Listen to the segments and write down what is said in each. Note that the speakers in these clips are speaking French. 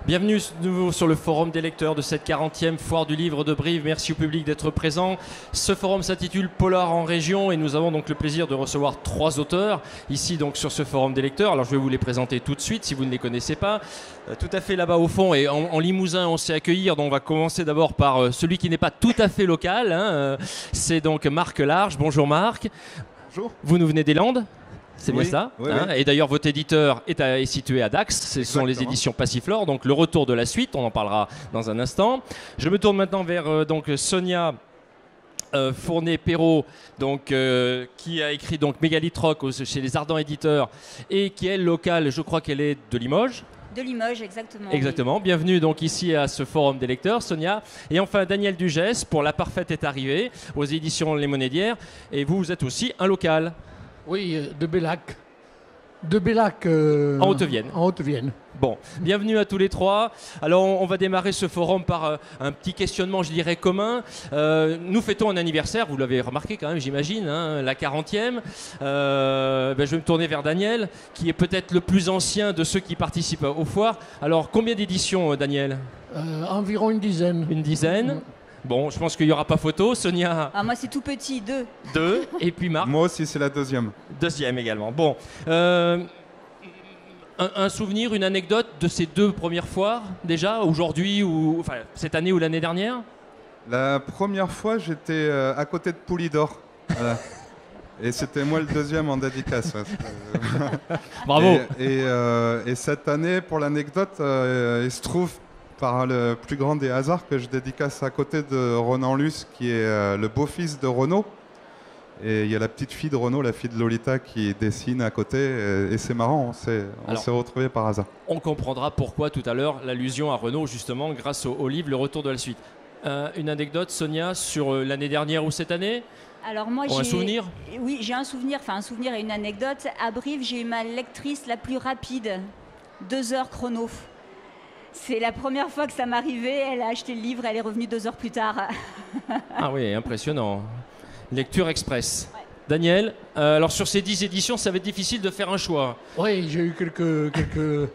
Bienvenue de nouveau sur le forum des lecteurs de cette 40e foire du livre de Brive. Merci au public d'être présent. Ce forum s'intitule Polar en région et nous avons donc le plaisir de recevoir 3 auteurs ici donc sur ce forum des lecteurs. Alors je vais vous les présenter tout de suite si vous ne les connaissez pas. Tout à fait là-bas au fond et en Limousin on sait accueillir. Donc on va commencer d'abord par celui qui n'est pas tout à fait local. C'est donc Marc Large. Bonjour Marc. Bonjour. Vous nous venez des Landes ? C'est bien Oui, ça, oui, hein. oui. Et d'ailleurs, votre éditeur est situé à Dax. Ce sont les éditions Passiflore. Donc, le retour de la suite, on en parlera dans un instant. Je me tourne maintenant vers donc Sonia Fournet-Perrault, donc qui a écrit donc Mégalithe Rock chez les Ardents Éditeurs et qui est locale. Je crois qu'elle est de Limoges. De Limoges, exactement. Exactement. Oui. Bienvenue donc ici à ce forum des lecteurs, Sonia. Et enfin, Daniel Dugès pour La Parfaite est arrivée aux éditions Les Monédières. Et vous êtes aussi un local. Oui, de Bellac. De Bellac. En Haute-Vienne. En Haute-Vienne. Bon, bienvenue à tous les 3. Alors, on va démarrer ce forum par un petit questionnement, je dirais, commun. Nous fêtons un anniversaire, vous l'avez remarqué quand même, j'imagine, hein, la 40e. Je vais me tourner vers Daniel, qui est peut-être le plus ancien de ceux qui participent aux foires. Alors, combien d'éditions, Daniel ? Environ une dizaine. Une dizaine ? Bon, je pense qu'il n'y aura pas photo. Sonia ? Ah, moi, c'est tout petit, 2. 2. Et puis Marc ? Moi aussi, c'est la deuxième. Deuxième également. Bon. Un souvenir, une anecdote de ces 2 premières foires, déjà, aujourd'hui, ou enfin, cette année ou l'année dernière ? La première fois, j'étais à côté de Poulidor. Voilà. Et c'était moi le deuxième en dédicace. Bravo. Et cette année, pour l'anecdote, il se trouve, par le plus grand des hasards, que je dédicace à côté de Ronan Luce, qui est le beau-fils de Renaud. Et il y a la petite fille de Renaud, la fille de Lolita, qui dessine à côté. Et c'est marrant, on s'est retrouvés par hasard. On comprendra pourquoi tout à l'heure l'allusion à Renaud, justement, grâce au livre Le Retour de la suite. Une anecdote, Sonia, sur l'année dernière ou cette année ? Alors moi, un souvenir ? Oui, j'ai un souvenir et une anecdote. À Brive, j'ai eu ma lectrice la plus rapide, 2 heures chrono. C'est la première fois que ça m'arrivait. Elle a acheté le livre, elle est revenue 2 heures plus tard. Ah oui, impressionnant. Lecture express. Ouais. Daniel, alors sur ces 10 éditions, ça va être difficile de faire un choix. Oui, j'ai eu quelques...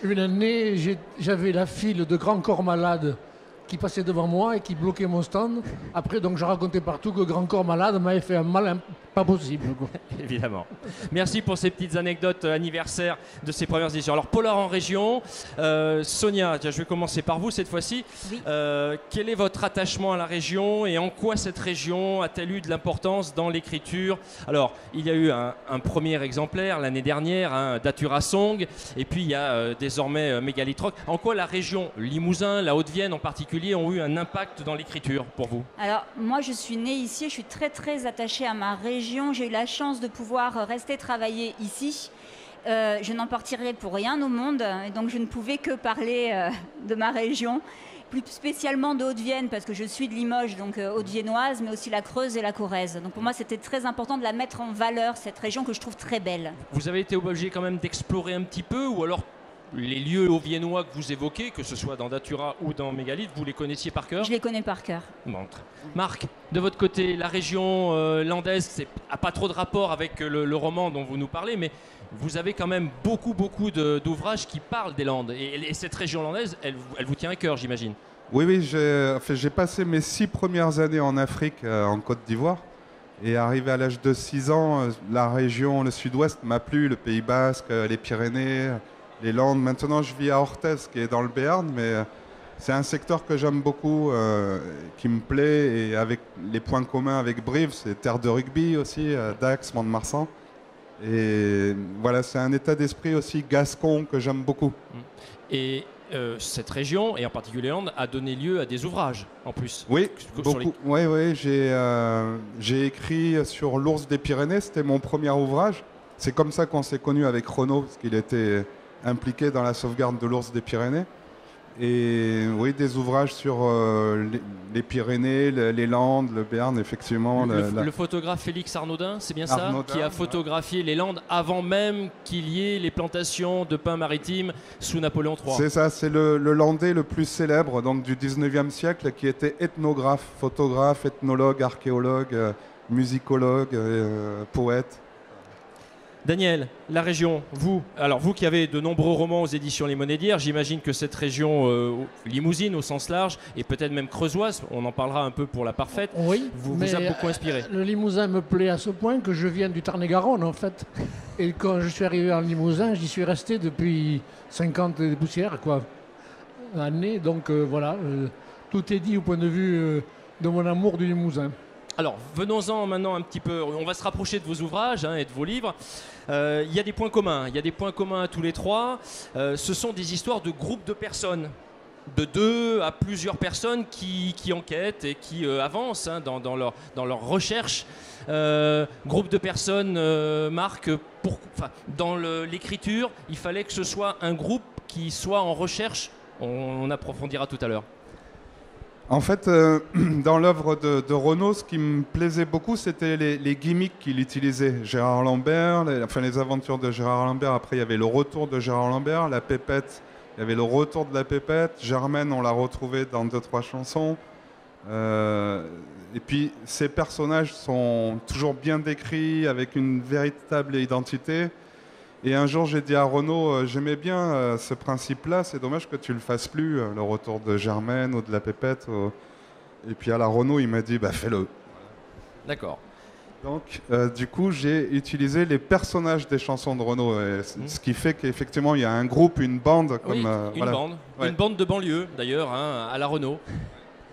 Une année, j'avais la file de Grand Corps Malade qui passait devant moi et qui bloquait mon stand. Après, donc, je racontais partout que Grand Corps Malade m'avait fait un mal pas possible. Évidemment. Merci pour ces petites anecdotes anniversaires de ces premières éditions. Alors, Polar en région. Sonia, tiens, je vais commencer par vous cette fois-ci. Oui. Quel est votre attachement à la région et en quoi cette région a-t-elle eu de l'importance dans l'écriture ? Alors, il y a eu un premier exemplaire l'année dernière, Datura Song, et puis il y a désormais Mégalithe Rock. En quoi la région Limousin, la Haute-Vienne en particulier, ont eu un impact dans l'écriture pour vous ? Alors, moi, je suis née ici, je suis très, très attachée à ma région. J'ai eu la chance de pouvoir rester travailler ici. Je n'en partirai pour rien au monde, et donc je ne pouvais que parler de ma région, plus spécialement de Haute-Vienne, parce que je suis de Limoges, donc haute-viennoise, mais aussi la Creuse et la Corrèze. Donc pour moi, c'était très important de la mettre en valeur, cette région que je trouve très belle. Vous avez été obligé quand même d'explorer un petit peu, ou alors les lieux haut-viennois que vous évoquez, que ce soit dans Datura ou dans Mégalithe, vous les connaissiez par cœur ? Je les connais par cœur. Bon. Marc, de votre côté, la région landaise n'a pas trop de rapport avec le roman dont vous nous parlez, mais vous avez quand même beaucoup d'ouvrages qui parlent des Landes. Et cette région landaise, elle vous tient à cœur, j'imagine. Oui, j'ai passé mes 6 premières années en Afrique, en Côte d'Ivoire. Et arrivé à l'âge de 6 ans, la région, le sud-ouest m'a plu, le Pays Basque, les Pyrénées, les Landes. Maintenant, je vis à Orthez, qui est dans le Béarn, mais c'est un secteur que j'aime beaucoup, qui me plaît. Et avec les points communs avec Brive, c'est terre de rugby aussi, Dax, Mont-de-Marsan. Et voilà, c'est un état d'esprit aussi gascon que j'aime beaucoup. Et cette région, et en particulier Landes, a donné lieu à des ouvrages en plus. Oui, beaucoup. Oui, j'ai écrit sur l'ours des Pyrénées, c'était mon premier ouvrage. C'est comme ça qu'on s'est connus avec Renaud, parce qu'il était impliqué dans la sauvegarde de l'ours des Pyrénées. Et oui, des ouvrages sur les Pyrénées, les Landes, le Béarn, effectivement. Le photographe Félix Arnaudin, c'est bien ça, qui a photographié les Landes avant même qu'il y ait les plantations de pin maritime sous Napoléon III. C'est ça, c'est le Landais le plus célèbre donc, du 19e siècle, qui était ethnographe, photographe, ethnologue, archéologue, musicologue, poète. Daniel, la région, vous qui avez de nombreux romans aux éditions Les Monédières, j'imagine que cette région limousine au sens large et peut-être même creusoise, on en parlera un peu pour la parfaite, oui, vous a beaucoup inspiré. Le Limousin me plaît à ce point que je viens du Tarn-et-Garonne en fait. Et quand je suis arrivé en Limousin, j'y suis resté depuis 50 et des poussières années. Donc voilà, tout est dit au point de vue de mon amour du Limousin. Alors, venons-en maintenant un petit peu, on va se rapprocher de vos ouvrages et de vos livres. Il y a des points communs, à tous les trois. Ce sont des histoires de groupes de personnes, de 2 à plusieurs personnes qui enquêtent et qui avancent dans leur recherche. Groupe de personnes, Marc, dans l'écriture, il fallait que ce soit un groupe qui soit en recherche. On approfondira tout à l'heure. En fait, dans l'œuvre de Renaud, ce qui me plaisait beaucoup, c'était les gimmicks qu'il utilisait. Gérard Lambert, les aventures de Gérard Lambert. Après, il y avait le retour de Gérard Lambert, la pépette. Il y avait le retour de la pépette. Germaine, on l'a retrouvée dans 2-3 chansons. Et puis, ces personnages sont toujours bien décrits, avec une véritable identité. Et un jour, j'ai dit à Renaud, j'aimais bien ce principe-là, c'est dommage que tu le fasses plus, le retour de Germaine ou de la pépette. Et puis à la Renaud, il m'a dit, bah fais-le. D'accord. Donc, du coup, j'ai utilisé les personnages des chansons de Renaud, ce qui fait qu'effectivement, il y a un groupe, une bande. Comme, bande. Ouais. Une bande de banlieue, d'ailleurs, à la Renaud.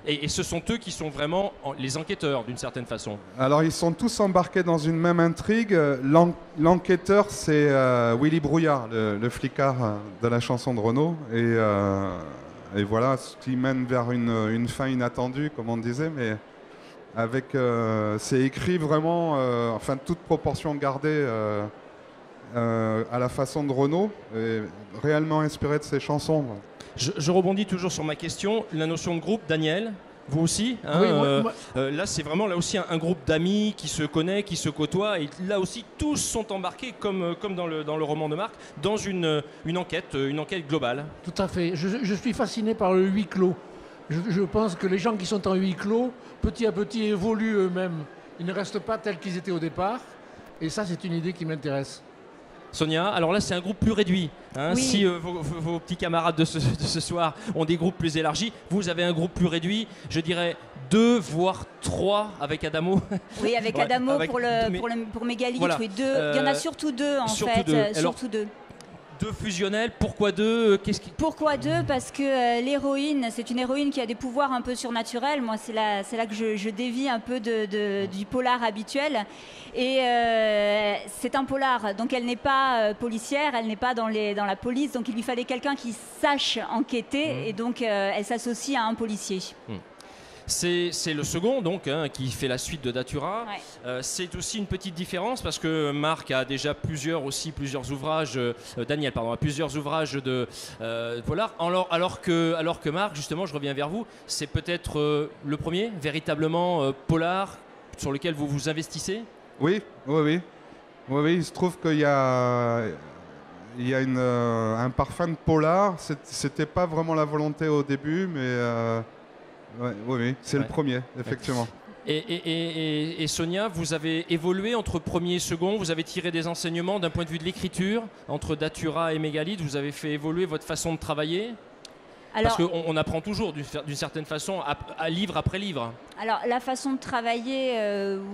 Et ce sont eux qui sont vraiment les enquêteurs, d'une certaine façon. Alors, ils sont tous embarqués dans une même intrigue. L'enquêteur, c'est Willy Brouillard, le flicard de la chanson de Renaud. Et voilà, ce qui mène vers une fin inattendue, comme on disait. Mais c'est écrit vraiment, toute proportion gardée à la façon de Renaud, et réellement inspiré de ses chansons. Je rebondis toujours sur ma question, la notion de groupe, Daniel, vous aussi oui, moi... Là, c'est vraiment un groupe d'amis qui se connaît, qui se côtoie, et là aussi, tous sont embarqués, comme dans le roman de Marc, dans une enquête globale. Tout à fait. Je suis fasciné par le huis clos. Je pense que les gens qui sont en huis clos, petit à petit, évoluent eux-mêmes. Ils ne restent pas tels qu'ils étaient au départ, et ça, c'est une idée qui m'intéresse. Sonia, alors là c'est un groupe plus réduit. Oui. Si vos petits camarades de ce soir ont des groupes plus élargis, vous avez un groupe plus réduit, je dirais 2 voire 3 avec Adamo. Oui, avec Adamo pour Mégalithe, voilà. Oui, 2. Il y en a surtout 2 en fait. Surtout 2. 2 fusionnels, pourquoi 2 Pourquoi 2 ? Parce que l'héroïne, c'est une héroïne qui a des pouvoirs un peu surnaturels. Moi, c'est là que je dévie un peu du polar habituel. Et c'est un polar, donc elle n'est pas policière, elle n'est pas dans la police. Donc il lui fallait quelqu'un qui sache enquêter. Et donc elle s'associe à un policier. C'est le second donc qui fait la suite de Datura. Ouais. C'est aussi une petite différence parce que Marc a déjà plusieurs ouvrages, Daniel pardon, a plusieurs ouvrages de polar. Alors que Marc, justement, je reviens vers vous, c'est peut-être le premier véritablement polar sur lequel vous vous investissez. Oui, il se trouve qu'il y a un parfum de polar. C'était pas vraiment la volonté au début, mais oui, c'est le premier, effectivement. Et Sonia, vous avez évolué entre premier et second, vous avez tiré des enseignements d'un point de vue de l'écriture, entre Datura et Mégalithe, vous avez fait évoluer votre façon de travailler ? Parce qu'on apprend toujours d'une certaine façon, à livre après livre. Alors la façon de travailler,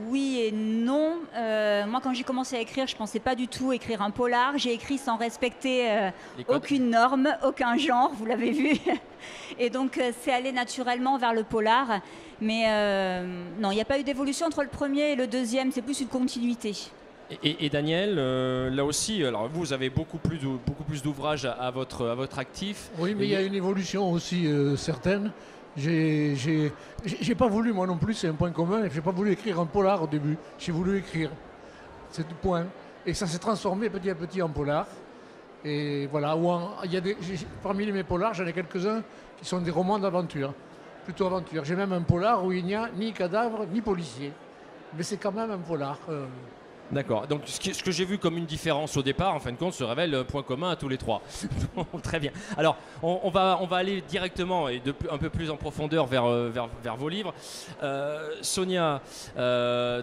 oui et non. Moi quand j'ai commencé à écrire, je ne pensais pas du tout écrire un polar. J'ai écrit sans respecter aucune norme, aucun genre, vous l'avez vu. Et donc c'est allé naturellement vers le polar. Mais non, il n'y a pas eu d'évolution entre le premier et le deuxième, c'est plus une continuité. Et Daniel, là aussi, alors vous avez beaucoup plus d'ouvrages à votre actif. Oui, mais il y a une évolution aussi certaine. J'ai pas voulu, moi non plus, c'est un point commun, j'ai pas voulu écrire un polar au début. J'ai voulu écrire, c'est tout point. Et ça s'est transformé petit à petit en polar. Et voilà, parmi mes polars, j'en ai quelques-uns qui sont des romans d'aventure, plutôt aventure. J'ai même un polar où il n'y a ni cadavre ni policier. Mais c'est quand même un polar. D'accord. Donc ce que j'ai vu comme une différence au départ, en fin de compte, se révèle point commun à tous les trois. Très bien. Alors, on va aller directement et un peu plus en profondeur vers vos livres. Sonia,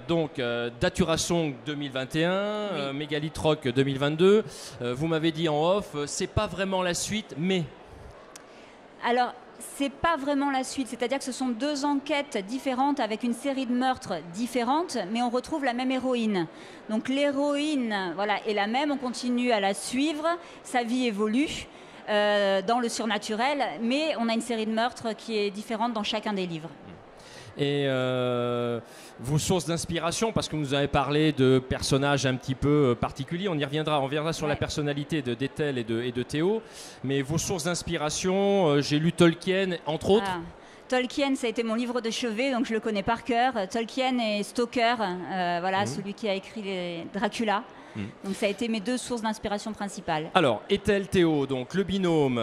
donc Datura Song 2021, Mégalithe Rock 2022. Vous m'avez dit en off, c'est pas vraiment la suite, mais... Alors, c'est pas vraiment la suite, c'est-à-dire que ce sont deux enquêtes différentes avec une série de meurtres différentes, mais on retrouve la même héroïne. Donc l'héroïne, voilà, est la même, on continue à la suivre, sa vie évolue dans le surnaturel, mais on a une série de meurtres qui est différente dans chacun des livres. Et vos sources d'inspiration, parce que vous nous avez parlé de personnages un petit peu particuliers, on reviendra sur la personnalité d'Ethel et de Théo, mais vos sources d'inspiration, j'ai lu Tolkien, entre autres. Tolkien, ça a été mon livre de chevet, donc je le connais par cœur. Tolkien et Stoker, celui qui a écrit les Dracula. Donc ça a été mes deux sources d'inspiration principales. Alors, Ethel, Théo, donc le binôme,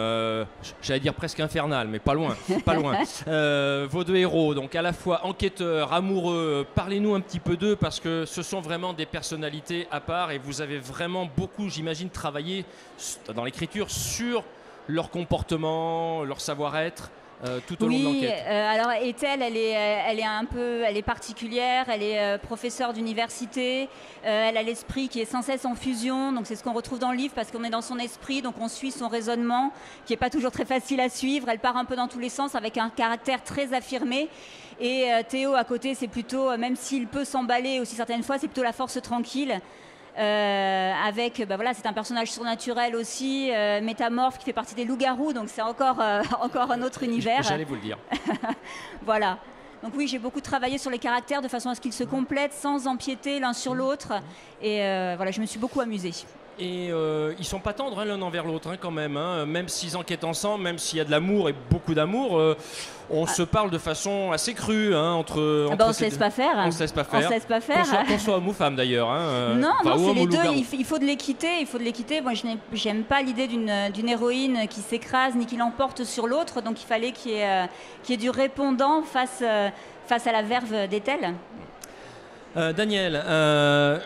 j'allais dire presque infernal, mais pas loin, pas loin. Vos deux héros, donc à la fois enquêteurs, amoureux, parlez-nous un petit peu d'eux parce que ce sont vraiment des personnalités à part et vous avez vraiment beaucoup, j'imagine, travaillé dans l'écriture sur leur comportement, leur savoir-être. Tout au long de l'enquête. Alors Ethel, elle est particulière, elle est professeure d'université, elle a l'esprit qui est sans cesse en fusion, donc c'est ce qu'on retrouve dans le livre parce qu'on est dans son esprit, donc on suit son raisonnement qui n'est pas toujours très facile à suivre, elle part un peu dans tous les sens avec un caractère très affirmé. Et Théo à côté, c'est plutôt, même s'il peut s'emballer aussi certaines fois, c'est plutôt la force tranquille. C'est un personnage surnaturel aussi, métamorphe qui fait partie des loups-garous, donc c'est encore un autre univers. J'allais vous le dire. Voilà. Donc oui, j'ai beaucoup travaillé sur les caractères de façon à ce qu'ils se complètent sans empiéter l'un sur l'autre. Et je me suis beaucoup amusée. Et ils sont pas tendres l'un envers l'autre quand même. Même s'ils enquêtent ensemble, même s'il y a de l'amour et beaucoup d'amour, on se parle de façon assez crue entre on se laisse pas faire. On se laisse pas faire. On se laisse pas faire. Qu'on soit homme ou femme d'ailleurs. Non, c'est les deux. Il faut de l'équité. Moi, je n'aime pas l'idée d'une héroïne qui s'écrase ni qui l'emporte sur l'autre. Donc, il fallait qu'il y ait du répondant face à la verve d'Ethel. Daniel,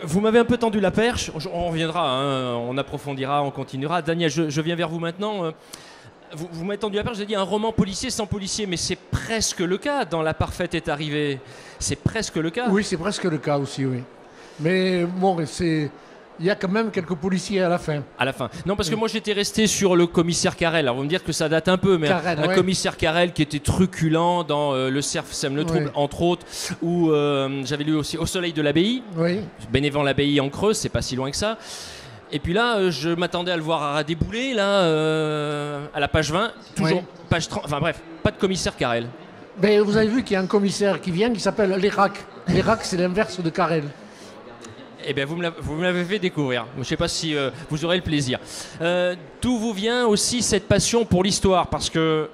vous m'avez un peu tendu la perche, on reviendra, on approfondira, on continuera. Daniel, je viens vers vous maintenant. Vous m'avez tendu la perche, j'ai dit un roman policier sans policier, mais c'est presque le cas dans La Parfaite est arrivée. C'est presque le cas. Oui, c'est presque le cas aussi, oui. Mais bon, il y a quand même quelques policiers à la fin. À la fin. Non, parce que moi j'étais resté sur le commissaire Carrel. Alors vous me dire que ça date un peu, mais un commissaire Carrel qui était truculent dans Le Cerf sème le trouble, entre autres, ou j'avais lu aussi Au soleil de l'abbaye. Oui. Bénévent l'abbaye en Creuse, c'est pas si loin que ça. Et puis là, je m'attendais à le voir à débouler, là, à la page 20, toujours page 30, enfin bref, pas de commissaire Carel. Mais vous avez vu qu'il y a un commissaire qui vient qui s'appelle Lérac. Lérac, c'est l'inverse de Carel. Eh bien, vous me l'avez fait découvrir. Je ne sais pas si vous aurez le plaisir. D'où vous vient aussi cette passion pour l'histoire? Parce que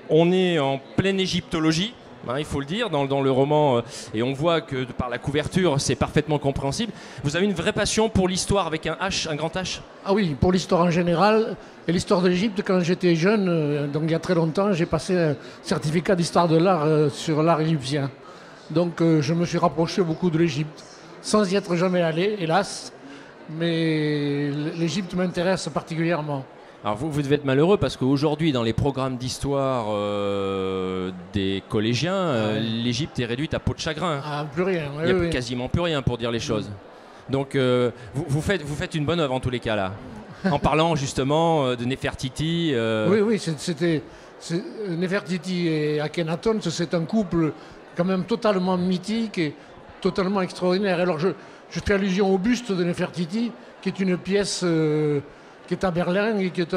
on est en pleine égyptologie. Il faut le dire, dans le roman, et on voit que par la couverture, c'est parfaitement compréhensible. Vous avez une vraie passion pour l'histoire avec un H, un grand H? Ah oui, pour l'histoire en général, et l'histoire de l'Égypte, quand j'étais jeune, donc il y a très longtemps, j'ai passé un certificat d'histoire de l'art sur l'art égyptien. Donc je me suis rapproché beaucoup de l'Égypte, sans y être jamais allé, hélas, mais l'Égypte m'intéresse particulièrement. Alors vous devez être malheureux parce qu'aujourd'hui, dans les programmes d'histoire des collégiens, l'Égypte est réduite à peau de chagrin. Ah, plus rien. Il n'y a quasiment plus rien pour dire les choses. Donc vous faites une bonne œuvre en tous les cas là, en parlant justement de Néfertiti. Oui, c'était Néfertiti et Akhenaton, c'est un couple quand même totalement mythique et totalement extraordinaire. Alors je fais allusion au buste de Néfertiti, qui est une pièce... qui est à Berlin et qui est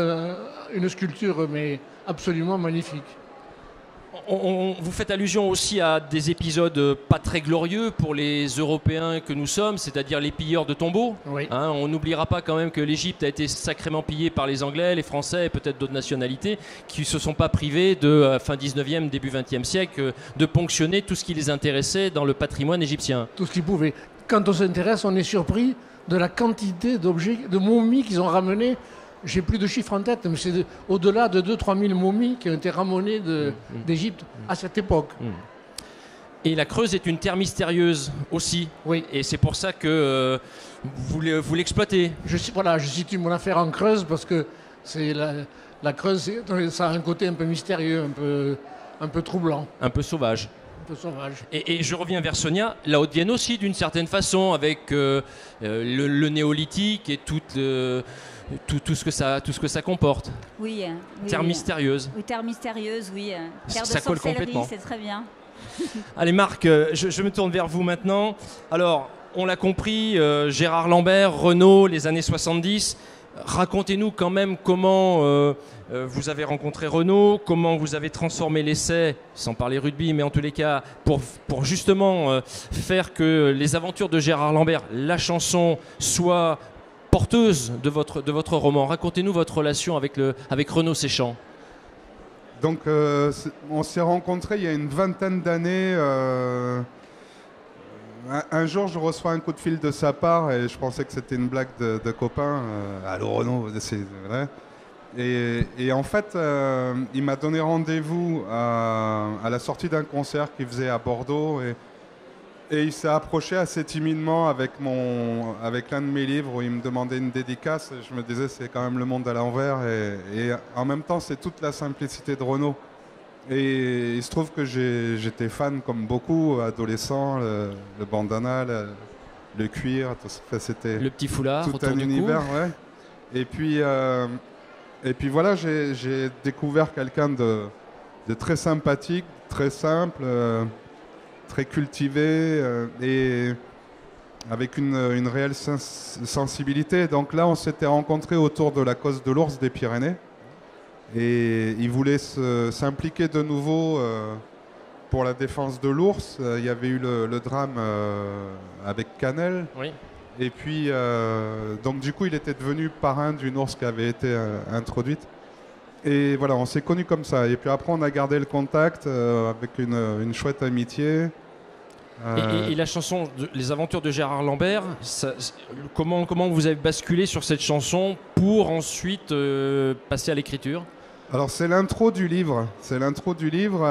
une sculpture mais absolument magnifique. Vous faites allusion aussi à des épisodes pas très glorieux pour les Européens que nous sommes, c'est-à-dire les pilleurs de tombeaux. Oui. On n'oubliera pas quand même que l'Égypte a été sacrément pillée par les Anglais, les Français et peut-être d'autres nationalités qui ne se sont pas privés de fin 19e, début 20e siècle de ponctionner tout ce qui les intéressait dans le patrimoine égyptien. Tout ce qu'ils pouvaient. Quand on s'intéresse, on est surpris de la quantité d'objets, de momies qu'ils ont ramenées. J'ai plus de chiffres en tête, mais c'est au-delà de 2 000 à 3 000 momies qui ont été ramenées d'Égypte à cette époque. Et la Creuse est une terre mystérieuse aussi. Oui. Et c'est pour ça que vous l'exploitez. Voilà, je situe mon affaire en Creuse parce que c'est la Creuse, ça a un côté un peu mystérieux, un peu troublant. Un peu sauvage. Un peu sauvage. Et je reviens vers Sonia, la Haute-Vienne aussi d'une certaine façon, avec le néolithique et tout ce que ça comporte. Oui. Terre mystérieuse. Oui, terre mystérieuse, oui. Terre de Ça colle sorcellerie, complètement. c'est très bien. Allez Marc, je me tourne vers vous maintenant. Alors, on l'a compris, Gérard Lambert, Renaud, les années 70. Racontez-nous quand même comment vous avez rencontré Renaud, comment vous avez transformé l'essai, sans parler rugby, mais en tous les cas, pour justement faire que les aventures de Gérard Lambert, la chanson, soient porteuses de votre roman. Racontez-nous votre relation avec Renaud Séchant. Donc, on s'est rencontrés il y a une vingtaine d'années. Un jour, je reçois un coup de fil de sa part et je pensais que c'était une blague de copain. Allô Renaud, c'est vrai. Et en fait, il m'a donné rendez-vous à la sortie d'un concert qu'il faisait à Bordeaux. Et il s'est approché assez timidement avec l'un de mes livres où il me demandait une dédicace. Je me disais, c'est quand même le monde à l'envers. Et en même temps, c'est toute la simplicité de Renaud. Et il se trouve que j'étais fan, comme beaucoup, adolescent, le bandana, le cuir, tout ça, c'était le petit foulard tout autour un du univers. cou. Ouais. Et puis voilà, j'ai découvert quelqu'un de très sympathique, très simple, très cultivé et avec une réelle sensibilité. Donc là, on s'était rencontrés autour de la cause de l'ours des Pyrénées. Et il voulait s'impliquer de nouveau pour la défense de l'ours. Il y avait eu le drame avec Canel. Oui. Et puis, donc du coup, il était devenu parrain d'une ours qui avait été introduite. Et voilà, on s'est connus comme ça. Et puis après, on a gardé le contact avec une chouette amitié. Et la chanson, Les Aventures de Gérard Lambert, comment vous avez basculé sur cette chanson pour ensuite passer à l'écriture ? Alors c'est l'intro du livre. C'est l'intro du livre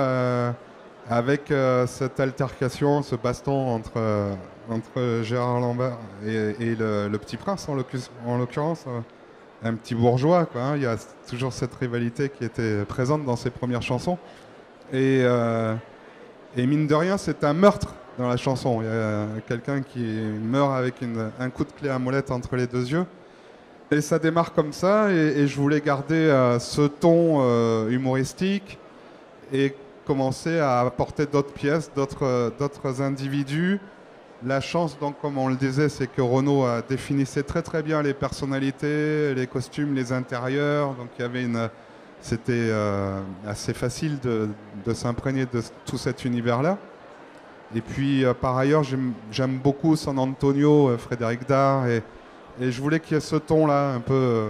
avec cette altercation, ce baston entre Gérard Lambert et le Petit Prince, en l'occurrence. Un petit bourgeois, quoi, hein. Il y a toujours cette rivalité qui était présente dans ses premières chansons. Et mine de rien, c'est un meurtre dans la chanson. Il y a quelqu'un qui meurt avec un coup de clé à molette entre les deux yeux. Et ça démarre comme ça, et je voulais garder ce ton humoristique et commencer à apporter d'autres pièces, d'autres individus. La chance, donc, comme on le disait, c'est que Renaud définissait très très bien les personnalités, les costumes, les intérieurs. Donc il y avait c'était assez facile de s'imprégner de tout cet univers-là. Et puis par ailleurs, j'aime beaucoup San Antonio, Frédéric Dard, et je voulais qu'il y ait ce ton-là, un peu,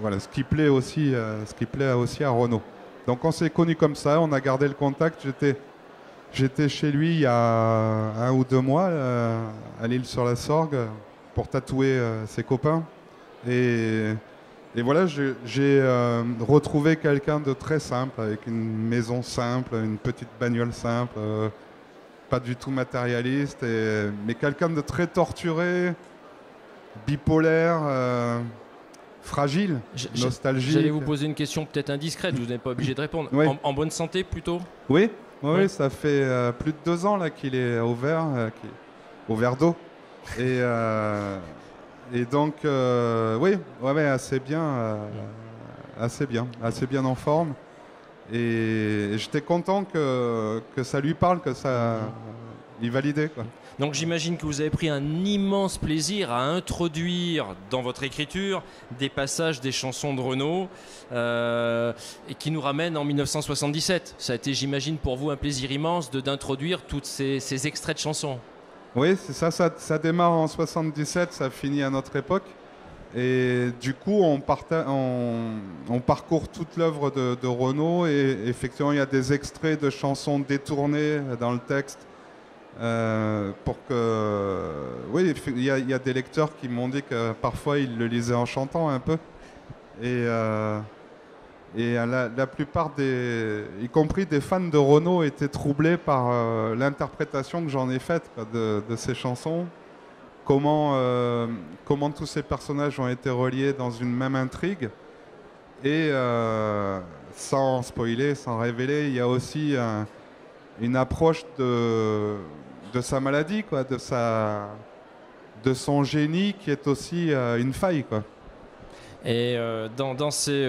voilà, ce qui plaît aussi à Renaud. Donc on s'est connus comme ça, on a gardé le contact. J'étais chez lui il y a 1 ou 2 mois à l'Île-sur-la-Sorgue pour tatouer ses copains. Et voilà, j'ai retrouvé quelqu'un de très simple, avec une maison simple, une petite bagnole simple, pas du tout matérialiste, mais quelqu'un de très torturé, bipolaire, fragile, nostalgique. J'allais vous poser une question peut-être indiscrète, vous n'êtes pas obligé de répondre. Oui. En bonne santé plutôt ? Oui, Oui. ça fait plus de 2 ans là qu'il est au vert d'eau. Et donc, oui, assez bien en forme. Et j'étais content que ça lui parle, que ça il validait, quoi. Donc j'imagine que vous avez pris un immense plaisir à introduire dans votre écriture des passages des chansons de Renaud et qui nous ramènent en 1977. Ça a été, j'imagine, pour vous un plaisir immense d'introduire tous ces extraits de chansons. Oui, c'est ça, ça démarre en 77, ça finit à notre époque. Et du coup, on parcourt toute l'œuvre de Renaud, et effectivement, il y a des extraits de chansons détournées dans le texte. Pour que... Oui, il y a des lecteurs qui m'ont dit que parfois ils le lisaient en chantant un peu. Et Et la plupart y compris des fans de Renaud, étaient troublés par l'interprétation que j'en ai faite quoi, de ces chansons. Comment tous ces personnages ont été reliés dans une même intrigue. Et sans spoiler, sans révéler, il y a aussi une approche de sa maladie, quoi, de son génie qui est aussi une faille, quoi. Et dans ces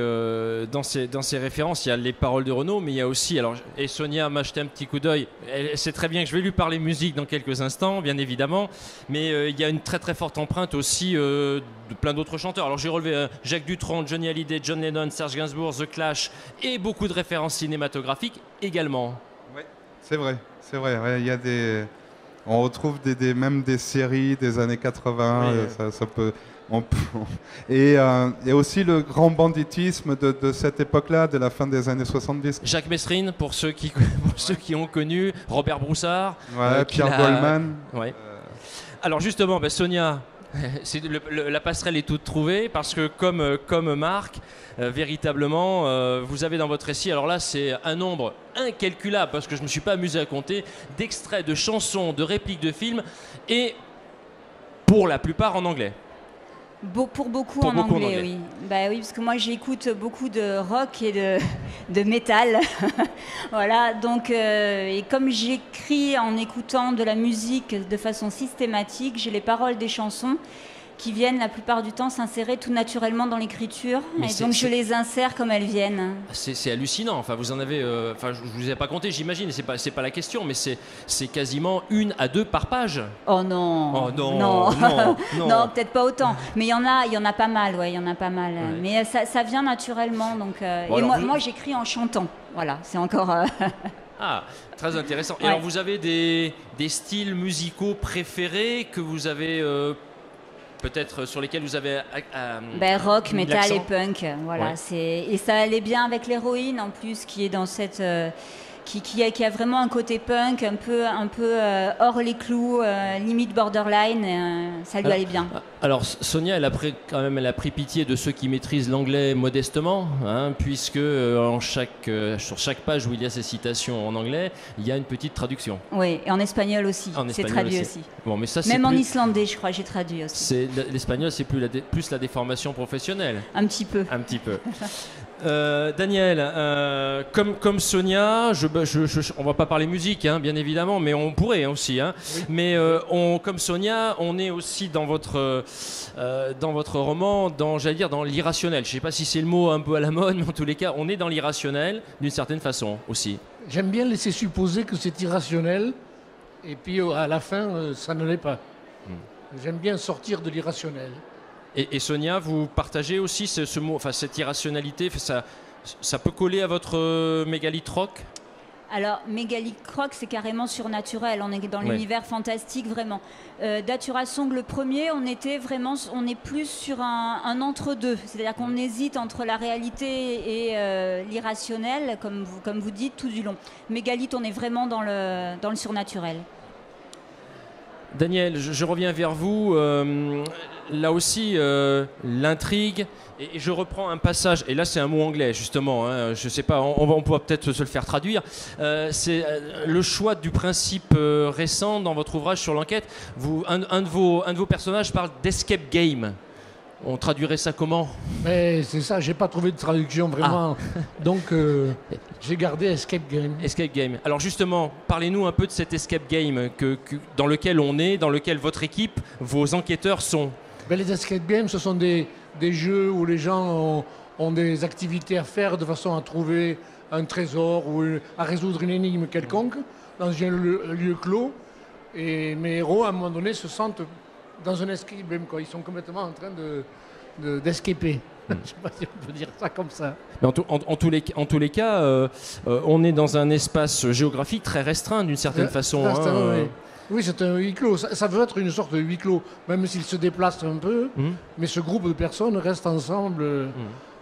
références, il y a les paroles de Renaud, mais il y a aussi, et Sonia m'a jeté un petit coup d'œil, elle sait très bien que je vais lui parler musique dans quelques instants, bien évidemment, mais il y a une très très forte empreinte aussi de plein d'autres chanteurs. Alors j'ai relevé Jacques Dutronc, Johnny Hallyday, John Lennon, Serge Gainsbourg, The Clash, et beaucoup de références cinématographiques également. Oui, c'est vrai, ouais, il y a on retrouve même des séries des années 80, oui, ça peut... Et aussi le grand banditisme de cette époque-là, de la fin des années 70. Jacques Messrine, pour ceux qui ont connu, Robert Broussard, Pierre Goldman. Ouais. Alors justement, Sonia, la passerelle est toute trouvée parce que comme Marc, véritablement, vous avez dans votre récit, alors là c'est un nombre incalculable parce que je ne me suis pas amusé à compter, d'extraits de chansons, de répliques de films et pour la plupart en anglais. Pour beaucoup en anglais, oui. Bah oui, parce que moi j'écoute beaucoup de rock et de métal. Voilà, donc et comme j'écris en écoutant de la musique de façon systématique, j'ai les paroles des chansons qui viennent la plupart du temps s'insérer tout naturellement dans l'écriture. Et donc je les insère comme elles viennent. C'est hallucinant. Enfin, vous en avez. Enfin, je vous ai pas compté, j'imagine. C'est pas la question, mais c'est quasiment 1 à 2 par page. Oh non. Oh non. Non, non, peut-être pas autant. Mais il y en a pas mal, ouais. Il y en a pas mal. Ouais. Mais ça vient naturellement. Donc. Bon, et moi, j'écris en chantant. Voilà, c'est encore. Ah, très intéressant. Et ouais. alors, vous avez des styles musicaux préférés que vous avez. Peut-être sur lesquels vous avez rock, metal et punk, voilà. Ouais. Et ça allait bien avec l'héroïne en plus, qui est dans cette qui a vraiment un côté punk, un peu hors les clous, limite borderline. Ça lui allait bien. Alors Sonia, elle a pris pitié de ceux qui maîtrisent l'anglais modestement, hein, puisque sur chaque page où il y a ces citations en anglais, il y a une petite traduction. Oui, et en espagnol aussi. C'est traduit aussi. Bon, mais ça, même en islandais, je crois, j'ai traduit aussi. L'espagnol, c'est plus la déformation professionnelle. Un petit peu. Un petit peu. Daniel, comme Sonia, on va pas parler musique, hein, bien évidemment, mais on pourrait aussi. Hein. Oui. Mais comme Sonia, on est aussi dans votre roman, dans l'irrationnel. Je sais pas si c'est le mot un peu à la mode, mais en tous les cas, on est dans l'irrationnel d'une certaine façon aussi. J'aime bien laisser supposer que c'est irrationnel, et puis à la fin, ça ne l'est pas. J'aime bien sortir de l'irrationnel. Et Sonia, vous partagez aussi ce mot, enfin cette irrationalité, ça peut coller à votre mégalithe rock ? Alors, mégalithe rock, c'est carrément surnaturel. On est dans l'univers fantastique, vraiment. Datura Song, le premier, on est plus sur un entre-deux. C'est-à-dire qu'on hésite entre la réalité et l'irrationnel, comme vous dites, tout du long. Mégalithe, on est vraiment dans le surnaturel. Daniel, je reviens vers vous. Là aussi, l'intrigue, et je reprends un passage, et là c'est un mot anglais justement, hein, je ne sais pas, on pourra peut-être se le faire traduire. C'est le choix du principe récent dans votre ouvrage sur l'enquête. Un de vos personnages parle d'escape game. On traduirait ça comment ? Mais c'est ça, j'ai pas trouvé de traduction vraiment. Ah. Donc j'ai gardé escape game. Escape game. Alors justement, parlez-nous un peu de cet escape game dans lequel on est, dans lequel votre équipe, vos enquêteurs sont. Les escape games, ce sont des jeux où les gens ont des activités à faire de façon à trouver un trésor ou à résoudre une énigme quelconque dans un lieu clos. Et mes héros, à un moment donné, se sentent dans un escape game, quoi. Ils sont complètement en train d'escaper. Je ne sais pas si on peut dire ça comme ça. Mais en tous les cas, on est dans un espace géographique très restreint d'une certaine façon. Oui. Oui, c'est un huis clos. Ça veut être une sorte de huis clos, même s'il se déplace un peu. Mais ce groupe de personnes reste ensemble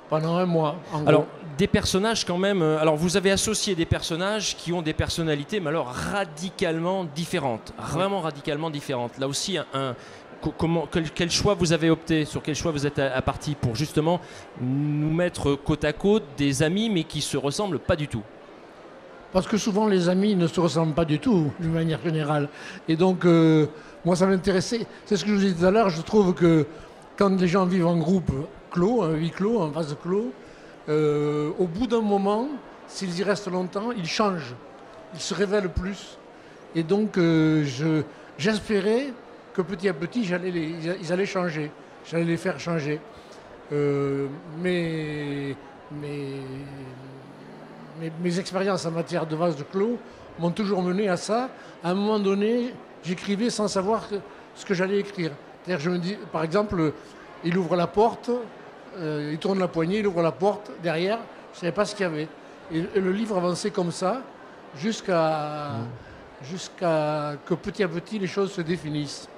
pendant un mois. Alors, des personnages quand même... alors, vous avez associé des personnages qui ont des personnalités, mais alors radicalement différentes. Vraiment radicalement différentes. Là aussi, quel choix vous avez opté, sur quel choix vous êtes parti pour justement nous mettre côte à côte des amis mais qui se ressemblent pas du tout? Parce que souvent les amis ne se ressemblent pas du tout, d'une manière générale. Et donc, moi ça m'intéressait. C'est ce que je vous disais tout à l'heure, je trouve que quand les gens vivent en groupe clos, un huis clos, en vase clos, au bout d'un moment, s'ils y restent longtemps, ils changent. Ils se révèlent plus. Et donc, j'espérais que petit à petit, ils allaient changer. J'allais les faire changer. Mais mes expériences en matière de vase clos m'ont toujours mené à ça. À un moment donné, j'écrivais sans savoir ce que j'allais écrire. C'est-à-dire, je me dis, par exemple, il ouvre la porte, il tourne la poignée, il ouvre la porte, derrière, je ne savais pas ce qu'il y avait. Et le livre avançait comme ça, jusqu'à que petit à petit les choses se définissent.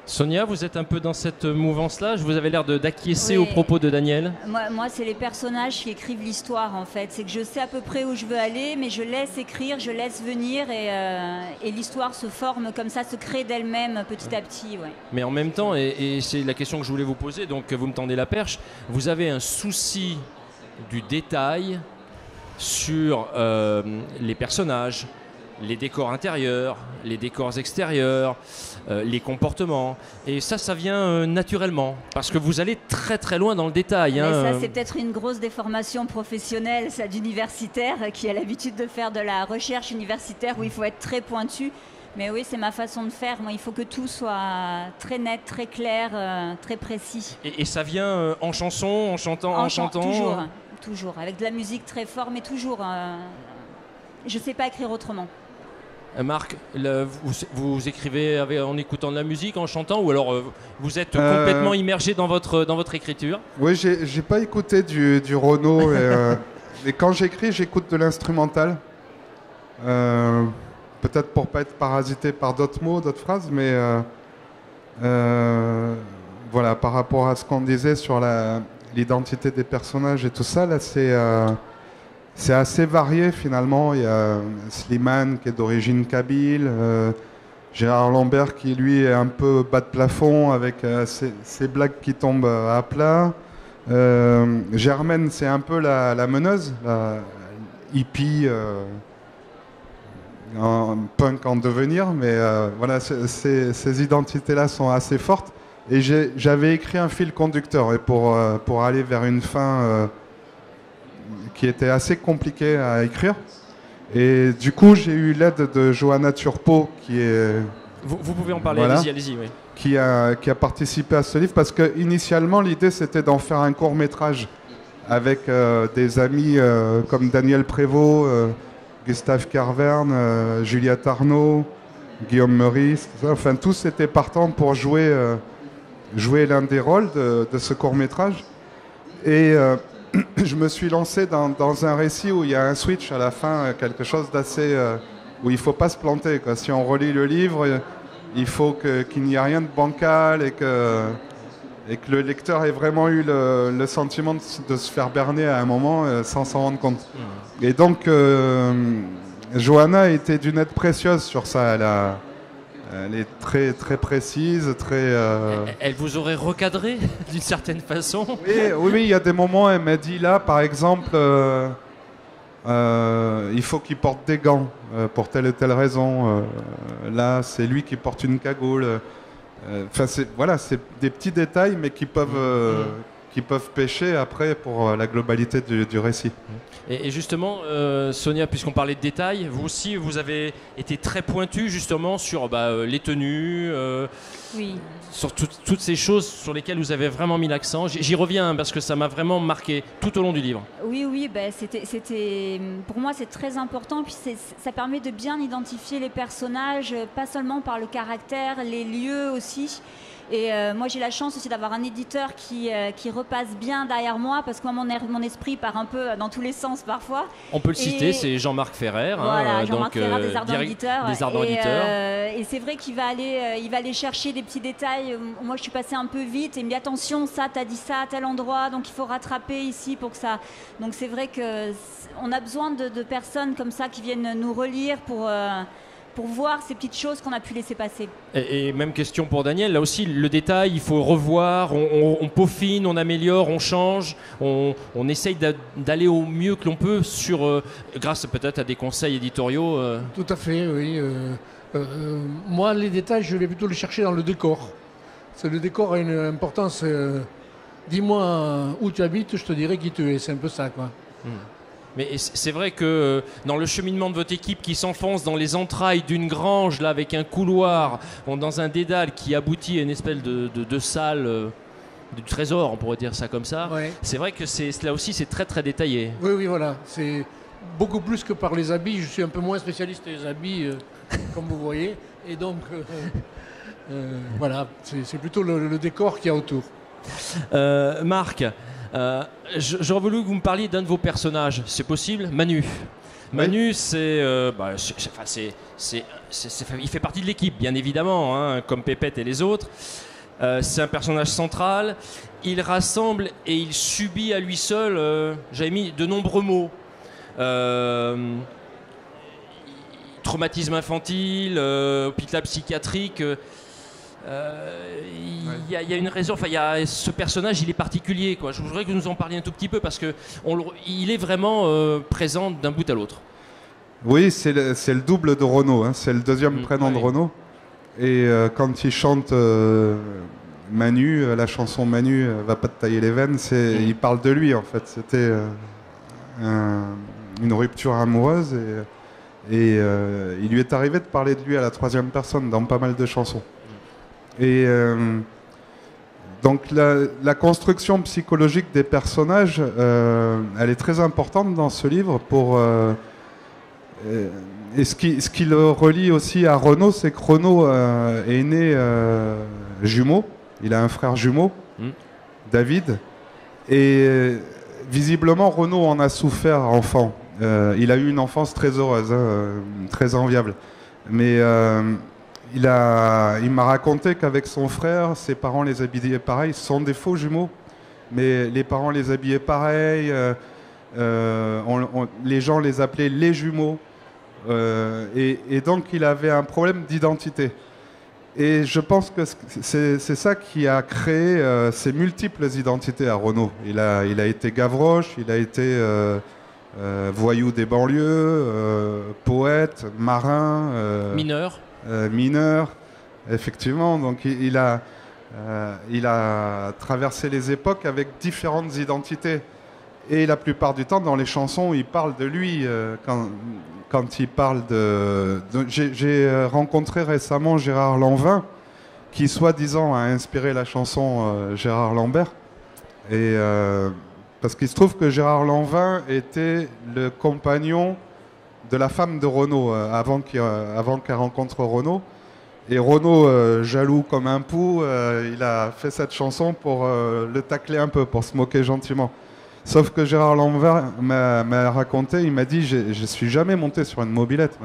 Sonia, vous êtes un peu dans cette mouvance-là? Vous avez l'air d'acquiescer Oui. aux propos de Daniel. Moi, c'est les personnages qui écrivent l'histoire, en fait. C'est que je sais à peu près où je veux aller, mais je laisse écrire, je laisse venir, et l'histoire se forme comme ça, se crée d'elle-même petit à petit. Ouais. Mais en même temps, et c'est la question que je voulais vous poser, donc vous me tendez la perche, vous avez un souci du détail sur les personnages, les décors intérieurs, les décors extérieurs, les comportements. Et ça vient naturellement, parce que vous allez très très loin dans le détail. Mais hein. ça, c'est peut-être une grosse déformation professionnelle, ça, d'universitaire, qui a l'habitude de faire de la recherche universitaire où il faut être très pointu. Mais oui, c'est ma façon de faire. Moi, il faut que tout soit très net, très clair, très précis. Et ça vient en chanson, en chantant, en chantant. Toujours. Avec de la musique très forte, mais toujours. Je ne sais pas écrire autrement. Marc, vous écrivez en écoutant de la musique, en chantant, ou alors vous êtes complètement immergé dans votre écriture? Oui, j'ai pas écouté du Renaud, et quand j'écris, j'écoute de l'instrumental. Peut-être pour pas être parasité par d'autres mots, d'autres phrases, mais voilà, par rapport à ce qu'on disait sur l'identité des personnages et tout ça, là, c'est assez varié finalement. Il y a Slimane qui est d'origine kabyle, Gérard Lambert qui lui est un peu bas de plafond avec ses blagues qui tombent à plat. Germaine, c'est un peu la meneuse, la hippie, punk en devenir, mais voilà, ces identités-là sont assez fortes. Et j'avais écrit un fil conducteur, et pour aller vers une fin qui était assez compliquée à écrire. Et du coup, j'ai eu l'aide de Johanna Turpo, qui est... Vous pouvez en parler, voilà, allez-y, oui. Qui a participé à ce livre, parce qu'initialement, l'idée, c'était d'en faire un court-métrage avec des amis comme Daniel Prévost, Gustave Carverne, Juliette Arnaud, Guillaume Meurice, tout ça. Enfin, tous étaient partants pour jouer l'un des rôles de ce court-métrage. Et je me suis lancé dans un récit où il y a un switch à la fin, quelque chose d'assez... où il ne faut pas se planter, quoi. Si on relit le livre, il faut qu'il n'y ait rien de bancal, et que le lecteur ait vraiment eu le sentiment de se faire berner à un moment sans s'en rendre compte. Et donc, Johanna a été d'une aide précieuse sur ça. Elle est très, très précise, très... Elle vous aurait recadré d'une certaine façon? Oui, il y a des moments, elle m'a dit, là, par exemple, il faut qu'il porte des gants pour telle et telle raison. Là, c'est lui qui porte une cagoule. Enfin, voilà, c'est des petits détails, mais qui peuvent pêcher après pour la globalité du récit. Et justement, Sonia, puisqu'on parlait de détails, vous aussi, vous avez été très pointu justement sur les tenues, Oui. sur toutes ces choses sur lesquelles vous avez vraiment mis l'accent. J'y reviens parce que ça m'a vraiment marqué tout au long du livre. Oui, c'était, pour moi c'est très important, puis ça permet de bien identifier les personnages, pas seulement par le caractère, les lieux aussi. Et moi j'ai la chance aussi d'avoir un éditeur qui repasse bien derrière moi, parce que moi, mon esprit part un peu dans tous les sens parfois. On peut le citer, c'est Jean-Marc Ferrer. Voilà, Jean-Marc Ferrer des Ardents Éditeurs. Et Et c'est vrai qu'il va aller chercher des petits détails. Moi je suis passée un peu vite et il me dit attention, ça t'as dit ça à tel endroit, donc il faut rattraper ici pour que ça... Donc c'est vrai qu'on a besoin de personnes comme ça qui viennent nous relire pour pour voir ces petites choses qu'on a pu laisser passer. Et même question pour Daniel, là aussi le détail, il faut revoir, on peaufine, on améliore, on change, on essaye d'aller au mieux que l'on peut grâce peut-être à des conseils éditoriaux. Tout à fait, oui. Moi, les détails, je vais plutôt les chercher dans le décor. Le décor a une importance. Dis-moi où tu habites, je te dirai qui tu es. C'est un peu ça, quoi. Mais c'est vrai que dans le cheminement de votre équipe qui s'enfonce dans les entrailles d'une grange, là, avec un couloir, dans un dédale qui aboutit à une espèce de salle du trésor, on pourrait dire ça comme ça, ouais. C'est vrai que là aussi c'est très très détaillé. Oui, oui, voilà. C'est beaucoup plus que par les habits. Je suis un peu moins spécialiste des habits, comme vous voyez. Et donc, voilà, c'est plutôt le décor qu'il y a autour. Marc, j'aurais voulu que vous me parliez d'un de vos personnages, c'est possible? Manu. Manu, il fait partie de l'équipe, bien évidemment, hein, comme Pépette et les autres. C'est un personnage central. Il rassemble et il subit à lui seul, j'avais mis de nombreux mots. Traumatisme infantile, hôpital psychiatrique. Il y a une raison, ce personnage il est particulier, quoi. Je voudrais que vous nous en parliez un tout petit peu parce que il est vraiment présent d'un bout à l'autre. Oui, c'est le double de Renaud, hein. C'est le deuxième prénom de Renaud. Et quand il chante Manu, la chanson Manu va pas te tailler les veines, il parle de lui en fait. C'était une rupture amoureuse et il lui est arrivé de parler de lui à la troisième personne dans pas mal de chansons. Et donc la construction psychologique des personnages, elle est très importante dans ce livre. Et ce qui le relie aussi à Renaud, c'est que Renaud est né jumeau. Il a un frère jumeau, David. Et visiblement, Renaud en a souffert enfant. Il a eu une enfance très heureuse, hein, très enviable. Mais il m'a raconté qu'avec son frère, ses parents les habillaient pareil. Ce sont des faux jumeaux, mais les parents les habillaient pareil. Les gens les appelaient les jumeaux. Et donc il avait un problème d'identité. Et je pense que c'est ça qui a créé ces multiples identités à Renaud. Il a été Gavroche, il a été voyou des banlieues, poète, marin, mineur, effectivement. Donc il a traversé les époques avec différentes identités. Et la plupart du temps, dans les chansons, il parle de lui. Quand il parle j'ai rencontré récemment Gérard Lanvin, qui soi-disant a inspiré la chanson Gérard Lambert. Et parce qu'il se trouve que Gérard Lanvin était le compagnon de la femme de Renaud avant qu'elle rencontre Renaud. Et Renaud, jaloux comme un pou, il a fait cette chanson pour le tacler un peu, pour se moquer gentiment. Sauf que Gérard Lanvin m'a raconté, il m'a dit, je suis jamais monté sur une mobilette.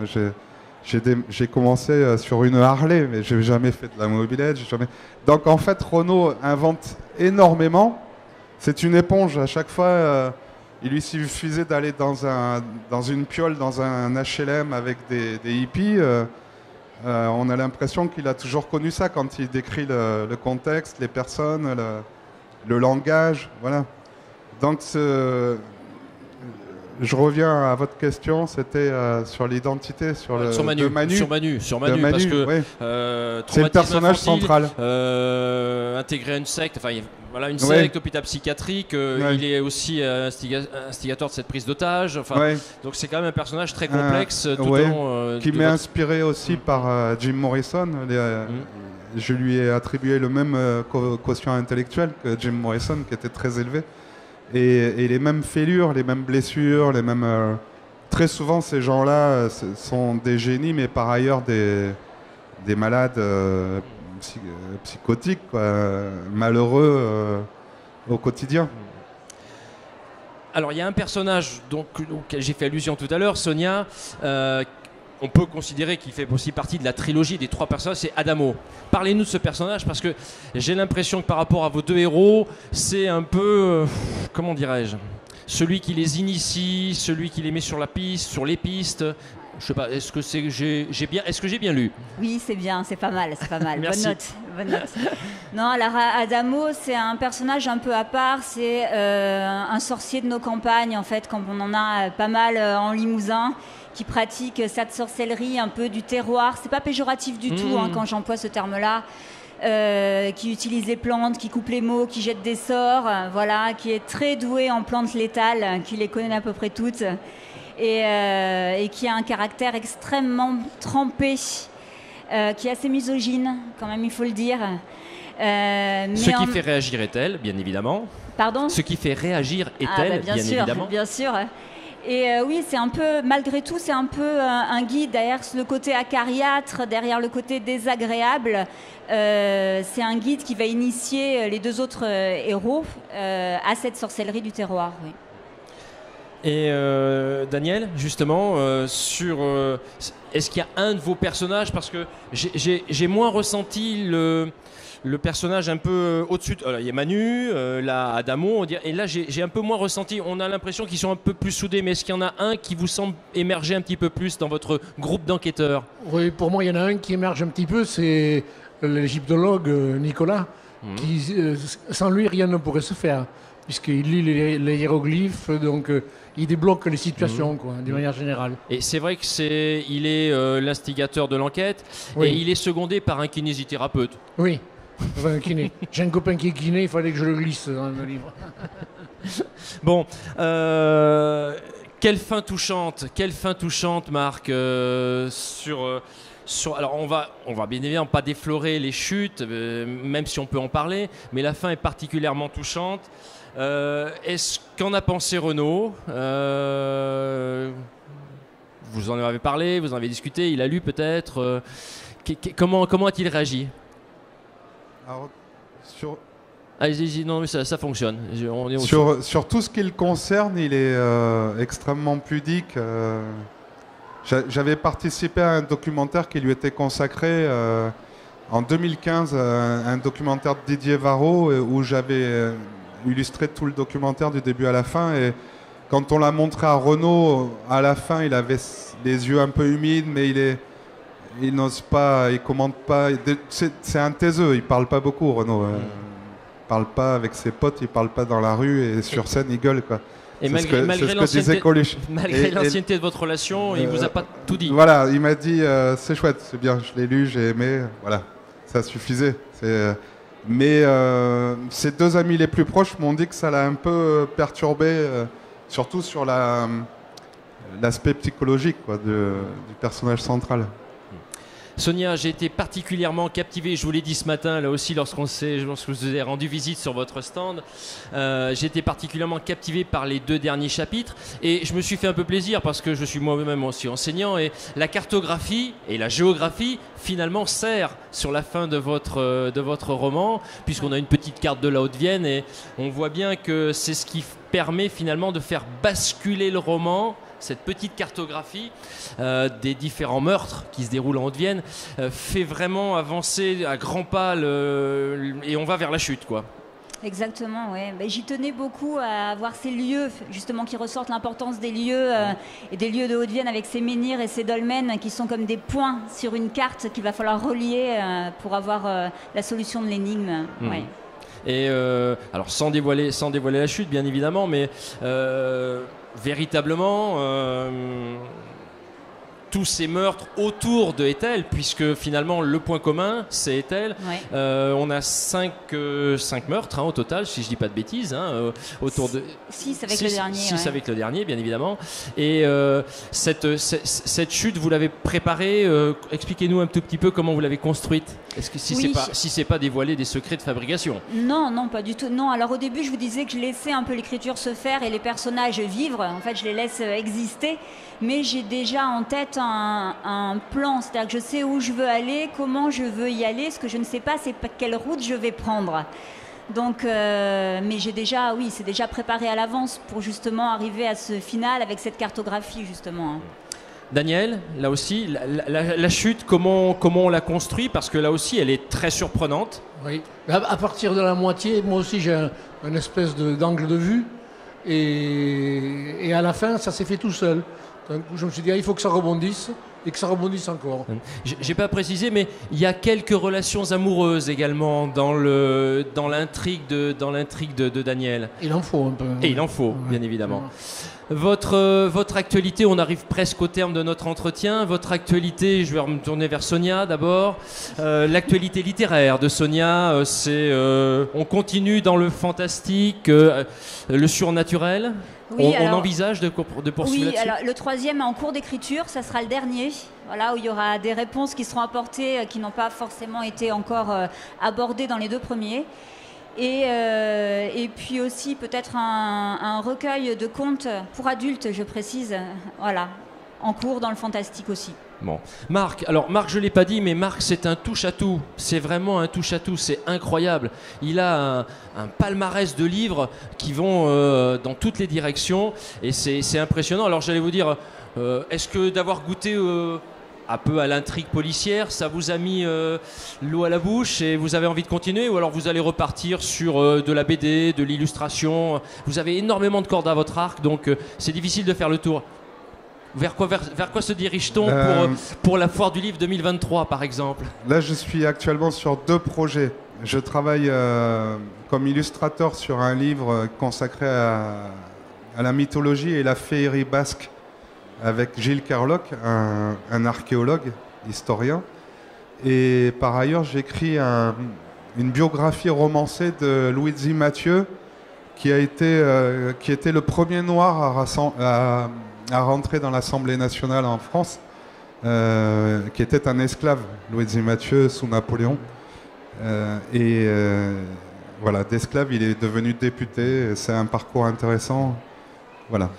J'ai commencé sur une Harley, mais j'ai jamais fait de la mobilette. Donc en fait, Renaud invente énormément. C'est une éponge. À chaque fois, il lui suffisait d'aller dans une piole, dans un HLM avec des hippies. On a l'impression qu'il a toujours connu ça quand il décrit le contexte, les personnes, le langage, voilà. Donc, je reviens à votre question, c'était sur l'identité, sur Manu. Sur Manu, parce que oui. C'est le personnage central. Intégré à une secte, une secte, hôpital psychiatrique, il est aussi instigateur de cette prise d'otage. Donc c'est quand même un personnage très complexe. Qui m'est inspiré aussi par Jim Morrison. Je lui ai attribué le même quotient intellectuel que Jim Morrison, qui était très élevé. Et les mêmes fêlures, les mêmes blessures, les mêmes. Très souvent, ces gens-là sont des génies, mais par ailleurs des malades psychotiques, quoi, malheureux au quotidien. Alors, il y a un personnage auquel j'ai fait allusion tout à l'heure, Sonia. On peut considérer qu'il fait aussi partie de la trilogie des trois personnages, c'est Adamo. Parlez-nous de ce personnage, parce que j'ai l'impression que par rapport à vos deux héros, c'est un peu, comment dirais-je, celui qui les initie, celui qui les met sur la piste, sur les pistes. Je sais pas, est-ce que j'ai bien lu? Oui, c'est bien, c'est pas mal, c'est pas mal. Merci. Bonne note. Non, alors Adamo, c'est un personnage un peu à part. C'est un sorcier de nos campagnes, en fait, comme on en a pas mal en Limousin, qui pratique cette sorcellerie un peu du terroir. C'est pas péjoratif du tout quand j'emploie ce terme-là. Qui utilise les plantes, qui coupe les mots, qui jette des sorts, voilà, qui est très doué en plantes létales, qui les connaît à peu près toutes, et qui a un caractère extrêmement trempé, qui est assez misogyne, quand même, il faut le dire. Ce qui fait réagir Ethel, bien évidemment. Pardon ? Ce qui fait réagir Ethel, bien évidemment. Bien sûr. Et oui, c'est un peu, malgré tout, c'est un peu un guide derrière le côté acariâtre, derrière le côté désagréable. C'est un guide qui va initier les deux autres héros à cette sorcellerie du terroir. Oui. Et Daniel, justement, est-ce qu'il y a un de vos personnages, parce que j'ai moins ressenti le personnage un peu au-dessus. Il y a Manu, là Adamo, on dirait, et là j'ai un peu moins ressenti. On a l'impression qu'ils sont un peu plus soudés, mais est-ce qu'il y en a un qui vous semble émerger un petit peu plus dans votre groupe d'enquêteurs? Oui, pour moi, il y en a un qui émerge un petit peu, c'est l'égyptologue Nicolas, qui, sans lui, rien ne pourrait se faire, puisqu'il lit les hiéroglyphes, donc il débloque les situations, quoi, d'une manière générale. Et c'est vrai qu'il est l'instigateur de l'enquête, oui. Et il est secondé par un kinésithérapeute. Oui. Enfin, un kiné. J'ai un copain qui est kiné, il fallait que je le glisse dans le livre. Bon, quelle fin touchante, Marc, alors on va bien évidemment pas déflorer les chutes, même si on peut en parler, mais la fin est particulièrement touchante. Est-ce qu'en a pensé Renaud? Vous en avez parlé, vous en avez discuté, il a lu peut-être. Comment a-t-il réagi? Alors, Allez-y, non, mais ça fonctionne. sur tout ce qui le concerne, il est extrêmement pudique. J'avais participé à un documentaire qui lui était consacré en 2015, un documentaire de Didier Varro, où j'avais illustré tout le documentaire du début à la fin. Et quand on l'a montré à Renaud, à la fin, il avait les yeux un peu humides, mais il n'ose pas, il commente pas. C'est un taiseux, il parle pas beaucoup, Renaud. Il parle pas avec ses potes, il parle pas dans la rue, et sur scène, il gueule, quoi. Et malgré l'ancienneté de votre relation, il vous a pas tout dit. Voilà, il m'a dit c'est chouette, c'est bien, je l'ai lu, j'ai aimé, voilà, ça suffisait. Mais ses deux amis les plus proches m'ont dit que ça l'a un peu perturbé, surtout sur l'aspect psychologique, quoi, du personnage central. Sonia, j'ai été particulièrement captivé, je vous l'ai dit ce matin, là aussi, lorsque je vous ai rendu visite sur votre stand, j'ai été particulièrement captivé par les 2 derniers chapitres, et je me suis fait un peu plaisir parce que je suis moi-même aussi enseignant, et la cartographie et la géographie finalement sert sur la fin de votre roman, puisqu'on a une petite carte de la Haute-Vienne, et on voit bien que c'est ce qui permet finalement de faire basculer le roman. Cette petite cartographie des différents meurtres qui se déroulent en Haute-Vienne fait vraiment avancer à grands pas et on va vers la chute, quoi. Exactement, oui. J'y tenais beaucoup à voir ces lieux, justement, qui ressortent l'importance des lieux et des lieux de Haute-Vienne avec ces menhirs et ces dolmens qui sont comme des points sur une carte qu'il va falloir relier pour avoir la solution de l'énigme. Ouais. Et alors sans dévoiler la chute, bien évidemment, mais véritablement tous ces meurtres autour de Ethel, puisque finalement le point commun c'est Ethel. Ouais. On a 5 meurtres au total, si je dis pas de bêtises, autour de 6 avec le dernier. 6 avec le dernier, bien évidemment. Et cette chute, vous l'avez préparée. Expliquez-nous un tout petit peu comment vous l'avez construite. Est-ce que si c'est pas dévoiler des secrets de fabrication? Non, pas du tout. Non, alors au début, je vous disais que je laissais un peu l'écriture se faire et les personnages vivre. En fait, je les laisse exister. Mais j'ai déjà en tête un plan, c'est-à-dire que je sais où je veux aller, comment je veux y aller. Ce que je ne sais pas, c'est quelle route je vais prendre. Donc, mais c'est déjà préparé à l'avance pour justement arriver à ce final avec cette cartographie, justement. Daniel, là aussi, la chute, comment on l'a construit? Parce que là aussi, elle est très surprenante. Oui, à partir de la moitié, moi aussi j'ai un espèce d'angle de vue. Et à la fin, ça s'est fait tout seul. D'un coup, je me suis dit, il faut que ça rebondisse, et que ça rebondisse encore. J'ai pas précisé, mais il y a quelques relations amoureuses également dans l'intrigue de Daniel. Il en faut un peu. Et il en faut, bien évidemment. Votre actualité, on arrive presque au terme de notre entretien. Votre actualité, je vais me tourner vers Sonia d'abord. L'actualité littéraire de Sonia, on continue dans le fantastique, le surnaturel. Oui, on envisage de poursuivre là-dessus. Alors le troisième est en cours d'écriture, ça sera le dernier, voilà, où il y aura des réponses qui seront apportées, qui n'ont pas forcément été encore abordées dans les deux premiers. Et puis aussi peut-être un recueil de contes pour adultes, je précise, voilà, en cours dans le fantastique aussi. Bon. Marc, je ne l'ai pas dit, mais Marc, c'est un touche-à-tout. C'est vraiment un touche-à-tout, c'est incroyable. Il a un palmarès de livres qui vont dans toutes les directions et c'est impressionnant. Alors j'allais vous dire, est-ce que d'avoir goûté un peu à l'intrigue policière, ça vous a mis l'eau à la bouche et vous avez envie de continuer, ou alors vous allez repartir sur de la BD, de l'illustration? Vous avez énormément de cordes à votre arc, donc c'est difficile de faire le tour. Vers quoi se dirige-t-on pour la foire du livre 2023, par exemple? Là, je suis actuellement sur 2 projets. Je travaille comme illustrateur sur un livre consacré à la mythologie et la féerie basque avec Gilles Kerlock, un archéologue, historien. Et par ailleurs, j'écris une biographie romancée de Luigi Mathieu, qui était le premier noir à rentrer dans l'Assemblée nationale en France, qui était un esclave, Luigi Mathieu, sous Napoléon. Voilà, d'esclave, il est devenu député. C'est un parcours intéressant. Voilà.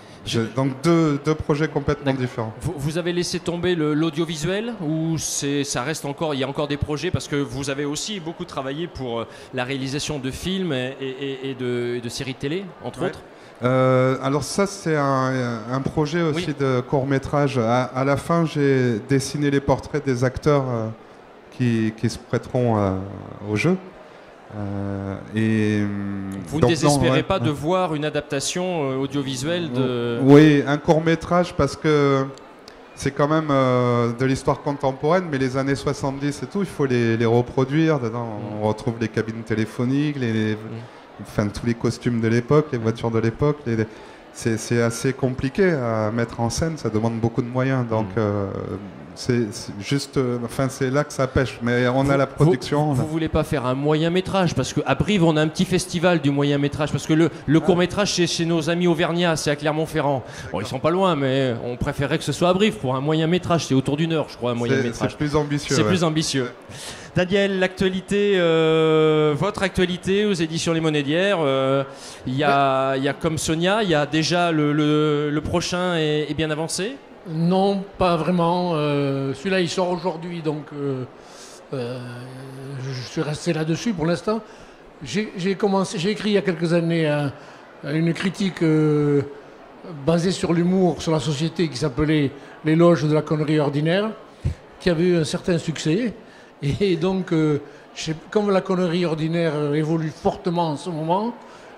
Donc deux projets complètement différents. Vous avez laissé tomber l'audiovisuel, ou ça reste encore, il y a encore des projets, parce que vous avez aussi beaucoup travaillé pour la réalisation de films et de séries télé, entre autres? Alors ça, c'est un projet aussi de court-métrage. À la fin, j'ai dessiné les portraits des acteurs qui se prêteront au jeu. Vous ne désespérez pas de voir une adaptation audiovisuelle de... Oui, un court-métrage, parce que c'est quand même de l'histoire contemporaine, mais les années 70 et tout, il faut les reproduire. Dedans, on retrouve les cabines téléphoniques, tous les costumes de l'époque, les voitures de l'époque. C'est assez compliqué à mettre en scène, ça demande beaucoup de moyens. Donc c'est juste, c'est là que ça pêche. Mais on a la production. Vous voulez pas faire un moyen métrage, parce qu'à Brive on a un petit festival du moyen métrage, parce que le court métrage c'est chez nos amis auvergnats, c'est à Clermont-Ferrand. Bon, ils sont pas loin, mais on préférerait que ce soit à Brive pour un moyen métrage. C'est autour d'1 heure, je crois, un moyen métrage. C'est plus ambitieux. C'est plus ambitieux. Daniel, l'actualité, votre actualité aux éditions Les Monnaies d'Hyères, il y a comme Sonia, il y a déjà le prochain est bien avancé? Non, pas vraiment. Celui-là, il sort aujourd'hui, donc je suis resté là-dessus pour l'instant. J'ai écrit il y a quelques années une critique basée sur l'humour, sur la société, qui s'appelait L'éloge de la connerie ordinaire, qui avait eu un certain succès. Et donc, comme la connerie ordinaire évolue fortement en ce moment,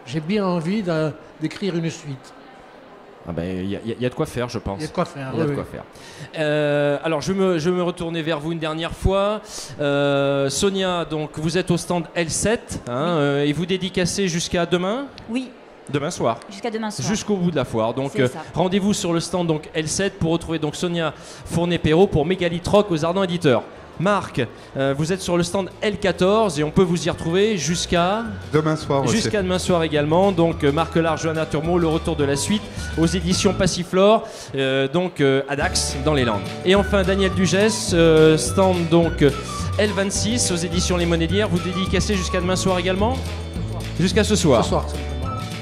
j'ai bien envie d'écrire une suite. Ah ben, y a de quoi faire, je pense. Il y a de quoi faire. Il y a de quoi faire. Alors, je vais me retourner vers vous une dernière fois. Sonia, donc, vous êtes au stand L7, hein, et vous dédicacez jusqu'à demain? Oui. Demain soir. Jusqu'à demain soir. Jusqu'au bout de la foire. Donc rendez-vous sur le stand donc, L7 pour retrouver donc Sonia Fournet-Perrault pour Mégalithe Rock aux Ardents Éditeurs. Marc, vous êtes sur le stand L14 et on peut vous y retrouver jusqu'à demain soir. Jusqu'à demain soir également. Donc Marc Lard, Johanna Turmot, le retour de la suite aux éditions Passiflore, à Dax dans les Landes. Et enfin Daniel Dugès, stand donc L26 aux éditions Les Monnaies d'Hyères. Vous dédicacez jusqu'à demain soir également? Jusqu'à ce soir. Ce soir.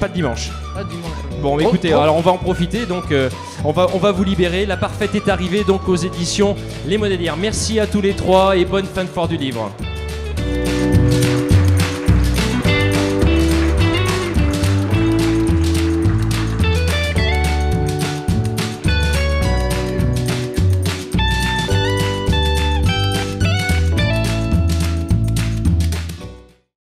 Pas de dimanche. Pas de dimanche. Bon, mais écoutez, alors on va en profiter. Donc, on va vous libérer. La parfaite est arrivée donc aux éditions Les Monnaies d'Hyères. Merci à tous les trois et bonne fin de foire du livre.